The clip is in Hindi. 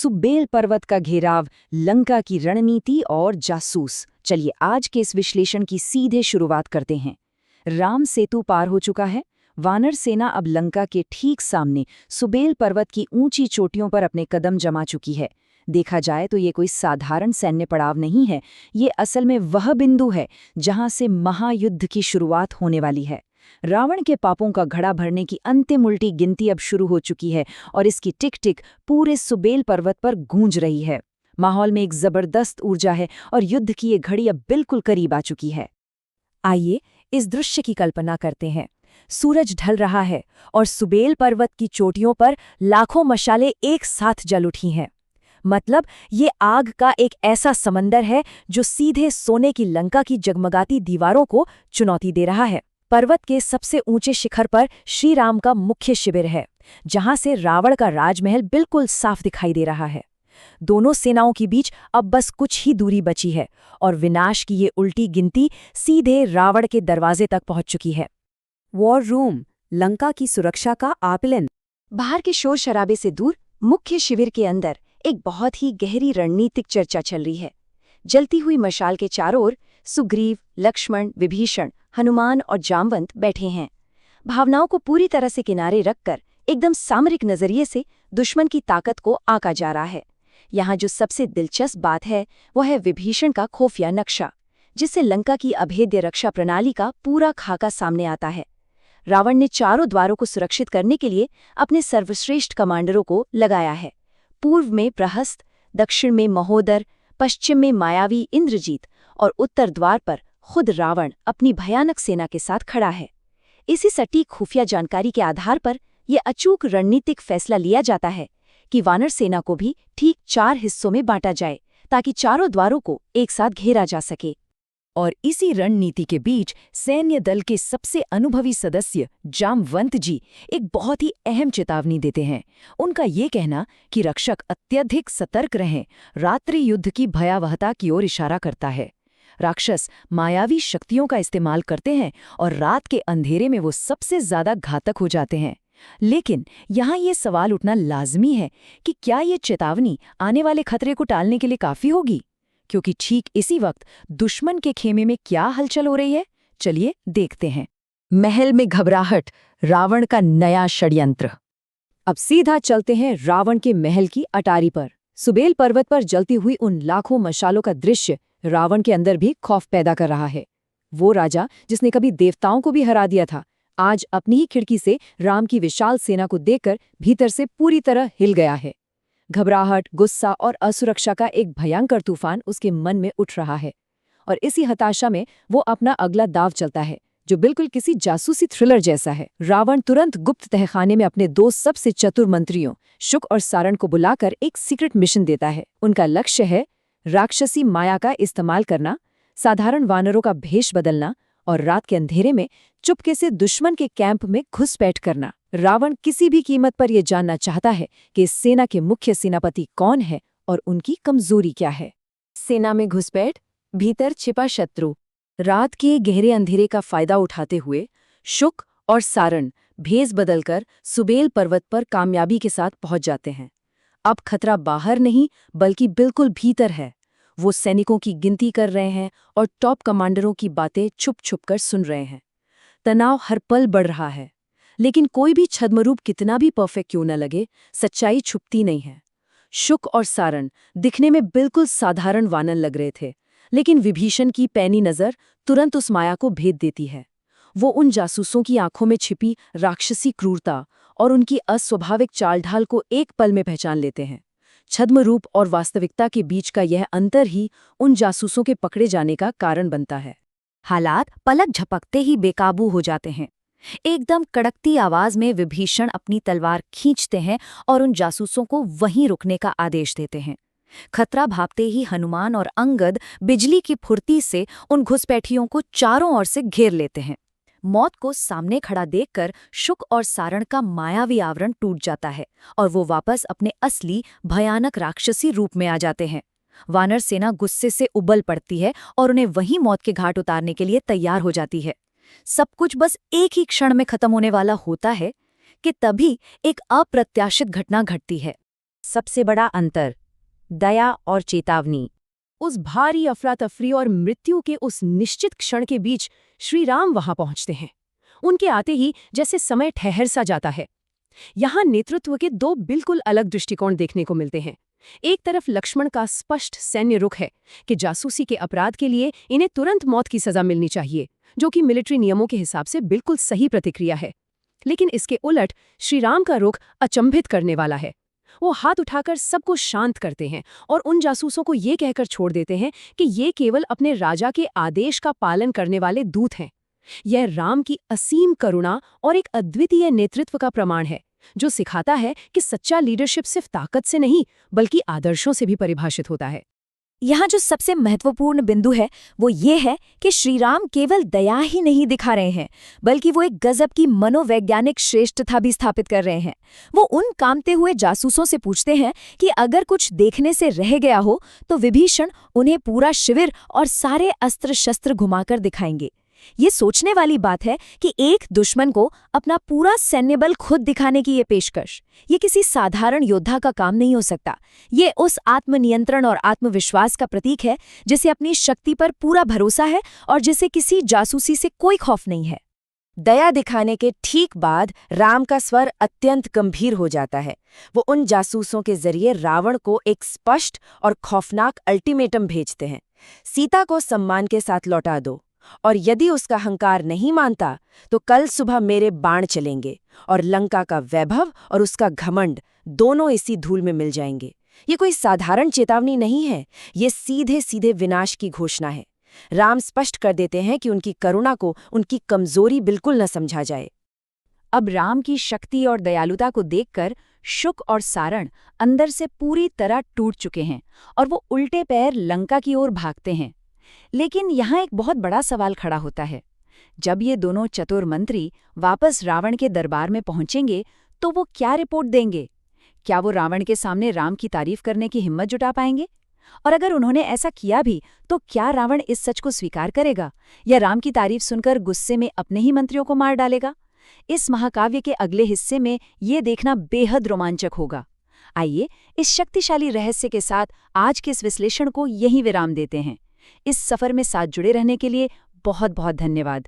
सुबेल पर्वत का घेराव, लंका की रणनीति और जासूस। चलिए आज के इस विश्लेषण की सीधे शुरुआत करते हैं। राम सेतु पार हो चुका है। वानर सेना अब लंका के ठीक सामने सुबेल पर्वत की ऊंची चोटियों पर अपने कदम जमा चुकी है। देखा जाए तो ये कोई साधारण सैन्य पड़ाव नहीं है, ये असल में वह बिंदु है जहां से महायुद्ध की शुरुआत होने वाली है। रावण के पापों का घड़ा भरने की अंतिम उल्टी गिनती अब शुरू हो चुकी है और इसकी टिक टिक पूरे सुबेल पर्वत पर गूंज रही है। माहौल में एक जबरदस्त ऊर्जा है और युद्ध की ये घड़ी अब बिल्कुल करीब आ चुकी है। आइए इस दृश्य की कल्पना करते हैं। सूरज ढल रहा है और सुबेल पर्वत की चोटियों पर लाखों मशालें एक साथ जल उठी हैं। मतलब ये आग का एक ऐसा समंदर है जो सीधे सोने की लंका की जगमगाती दीवारों को चुनौती दे रहा है। पर्वत के सबसे ऊंचे शिखर पर श्री राम का मुख्य शिविर है, जहां से रावण का राजमहल बिल्कुल साफ दिखाई दे रहा है। दोनों सेनाओं के बीच अब बस कुछ ही दूरी बची है और विनाश की ये उल्टी गिनती सीधे रावण के दरवाजे तक पहुंच चुकी है। वॉर रूम, लंका की सुरक्षा का आकलन। बाहर के शोर शराबे से दूर मुख्य शिविर के अंदर एक बहुत ही गहरी रणनीतिक चर्चा चल रही है। जलती हुई मशाल के चारों ओर सुग्रीव, लक्ष्मण, विभीषण, हनुमान और जामवंत बैठे हैं। भावनाओं को पूरी तरह से किनारे रखकर एकदम सामरिक नजरिए से दुश्मन की ताकत को आंका जा रहा है। यहाँ जो सबसे दिलचस्प बात है वह है विभीषण का खुफिया नक्शा, जिससे लंका की अभेद्य रक्षा प्रणाली का पूरा खाका सामने आता है। रावण ने चारों द्वारों को सुरक्षित करने के लिए अपने सर्वश्रेष्ठ कमांडरों को लगाया है। पूर्व में प्रहस्त, दक्षिण में महोदर, पश्चिम में मायावी इंद्रजीत और उत्तर द्वार पर खुद रावण अपनी भयानक सेना के साथ खड़ा है। इसी सटीक खुफिया जानकारी के आधार पर यह अचूक रणनीतिक फैसला लिया जाता है कि वानर सेना को भी ठीक 4 हिस्सों में बांटा जाए, ताकि चारों द्वारों को एक साथ घेरा जा सके। और इसी रणनीति के बीच सैन्य दल के सबसे अनुभवी सदस्य जामवंत जी एक बहुत ही अहम चेतावनी देते हैं। उनका ये कहना कि रक्षक अत्यधिक सतर्क रहें रात्रि युद्ध की भयावहता की ओर इशारा करता है। राक्षस मायावी शक्तियों का इस्तेमाल करते हैं और रात के अंधेरे में वो सबसे ज्यादा घातक हो जाते हैं। लेकिन यहाँ ये सवाल उठना लाजमी है कि क्या ये चेतावनी आने वाले खतरे को टालने के लिए काफी होगी, क्योंकि ठीक इसी वक्त दुश्मन के खेमे में क्या हलचल हो रही है। चलिए देखते हैं। महल में घबराहट, रावण का नया षड्यंत्र। अब सीधा चलते हैं रावण के महल की अटारी पर। सुबेल पर्वत पर जलती हुई उन लाखों मशालों का दृश्य रावण के अंदर भी खौफ पैदा कर रहा है। वो राजा जिसने कभी देवताओं को भी हरा दिया था, आज अपनी ही खिड़की से राम की विशाल सेना को देखकर भीतर से पूरी तरह हिल गया है। घबराहट, गुस्सा और असुरक्षा का एक भयंकर तूफान उसके मन में उठ रहा है और इसी हताशा में वो अपना अगला दाव चलता है, जो बिल्कुल किसी जासूसी थ्रिलर जैसा है। रावण तुरंत गुप्त तहखाने में अपने 2 सबसे चतुर मंत्रियों शुक और सारण को बुलाकर एक सीक्रेट मिशन देता है। उनका लक्ष्य है राक्षसी माया का इस्तेमाल करना, साधारण वानरों का भेष बदलना और रात के अंधेरे में चुपके से दुश्मन के कैंप में घुसपैठ करना। रावण किसी भी कीमत पर यह जानना चाहता है कि इस सेना के मुख्य सेनापति कौन है और उनकी कमजोरी क्या है। सेना में घुसपैठ, भीतर छिपा शत्रु। रात के गहरे अंधेरे का फायदा उठाते हुए शुक और सारण भेष बदलकर सुबेल पर्वत पर कामयाबी के साथ पहुंच जाते हैं। अब खतरा बाहर नहीं बल्कि बिल्कुल भीतर है। वो सैनिकों की गिनती कर रहे हैं और टॉप कमांडरों की बातें छुप छुप कर सुन रहे हैं। तनाव हर पल बढ़ रहा है, लेकिन कोई भी छद्मरूप कितना भी परफेक्ट क्यों न लगे, सच्चाई छुपती नहीं है। शुक और सारण दिखने में बिल्कुल साधारण वानर लग रहे थे, लेकिन विभीषण की पैनी नज़र तुरंत उस माया को भेद देती है। वो उन जासूसों की आंखों में छिपी राक्षसी क्रूरता और उनकी अस्वाभाविक चाल-ढाल को एक पल में पहचान लेते हैं। छद्मरूप और वास्तविकता के बीच का यह अंतर ही उन जासूसों के पकड़े जाने का कारण बनता है। हालात पलक झपकते ही बेकाबू हो जाते हैं। एकदम कड़कती आवाज में विभीषण अपनी तलवार खींचते हैं और उन जासूसों को वहीं रुकने का आदेश देते हैं। खतरा भापते ही हनुमान और अंगद बिजली की फुर्ती से उन घुसपैठियों को चारों ओर से घेर लेते हैं। मौत को सामने खड़ा देखकर शुक और सारण का मायावी आवरण टूट जाता है और वो वापस अपने असली भयानक राक्षसी रूप में आ जाते हैं। वानर सेना गुस्से से उबल पड़ती है और उन्हें वहीं मौत के घाट उतारने के लिए तैयार हो जाती है। सब कुछ बस एक ही क्षण में खत्म होने वाला होता है कि तभी एक अप्रत्याशित घटना घटती है। सबसे बड़ा अंतर, दया और चेतावनी। उस भारी अफरा तफरी और मृत्यु के उस निश्चित क्षण के बीच श्री राम वहां पहुंचते हैं। उनके आते ही जैसे समय ठहर सा जाता है। यहाँ नेतृत्व के दो बिल्कुल अलग दृष्टिकोण देखने को मिलते हैं। एक तरफ लक्ष्मण का स्पष्ट सैन्य रुख है कि जासूसी के अपराध के लिए इन्हें तुरंत मौत की सजा मिलनी चाहिए, जो कि मिलिट्री नियमों के हिसाब से बिल्कुल सही प्रतिक्रिया है। लेकिन इसके उलट श्रीराम का रुख अचंभित करने वाला है। वो हाथ उठाकर सबको शांत करते हैं और उन जासूसों को ये कहकर छोड़ देते हैं कि ये केवल अपने राजा के आदेश का पालन करने वाले दूत हैं। यह राम की असीम करुणा और एक अद्वितीय नेतृत्व का प्रमाण है, जो सिखाता है कि सच्चा लीडरशिप सिर्फ ताकत से नहीं बल्कि आदर्शों से भी परिभाषित होता है। यहाँ जो सबसे महत्वपूर्ण बिंदु है वो ये है कि श्रीराम केवल दया ही नहीं दिखा रहे हैं, बल्कि वो एक गजब की मनोवैज्ञानिक श्रेष्ठता भी स्थापित कर रहे हैं। वो उन कामते हुए जासूसों से पूछते हैं कि अगर कुछ देखने से रह गया हो तो विभीषण उन्हें पूरा शिविर और सारे अस्त्र शस्त्र घुमाकर दिखाएंगे। ये सोचने वाली बात है कि एक दुश्मन को अपना पूरा सैन्य बल खुद दिखाने की ये पेशकश, ये किसी साधारण योद्धा का काम नहीं हो सकता। ये उस आत्मनियंत्रण और आत्मविश्वास का प्रतीक है जिसे अपनी शक्ति पर पूरा भरोसा है और जिसे किसी जासूसी से कोई खौफ नहीं है। दया दिखाने के ठीक बाद राम का स्वर अत्यंत गंभीर हो जाता है। वो उन जासूसों के जरिए रावण को एक स्पष्ट और खौफनाक अल्टीमेटम भेजते हैं, सीता को सम्मान के साथ लौटा दो, और यदि उसका अहंकार नहीं मानता तो कल सुबह मेरे बाण चलेंगे और लंका का वैभव और उसका घमंड दोनों इसी धूल में मिल जाएंगे। ये कोई साधारण चेतावनी नहीं है, ये सीधे सीधे विनाश की घोषणा है। राम स्पष्ट कर देते हैं कि उनकी करुणा को उनकी कमजोरी बिल्कुल न समझा जाए। अब राम की शक्ति और दयालुता को देखकर शुक और सारण अंदर से पूरी तरह टूट चुके हैं और वो उल्टे पैर लंका की ओर भागते हैं। लेकिन यहाँ एक बहुत बड़ा सवाल खड़ा होता है। जब ये दोनों चतुर मंत्री वापस रावण के दरबार में पहुंचेंगे तो वो क्या रिपोर्ट देंगे? क्या वो रावण के सामने राम की तारीफ करने की हिम्मत जुटा पाएंगे? और अगर उन्होंने ऐसा किया भी तो क्या रावण इस सच को स्वीकार करेगा या राम की तारीफ सुनकर गुस्से में अपने ही मंत्रियों को मार डालेगा? इस महाकाव्य के अगले हिस्से में ये देखना बेहद रोमांचक होगा। आइए इस शक्तिशाली रहस्य के साथ आज के इस विश्लेषण को यहीं विराम देते हैं। इस सफर में साथ जुड़े रहने के लिए बहुत बहुत धन्यवाद।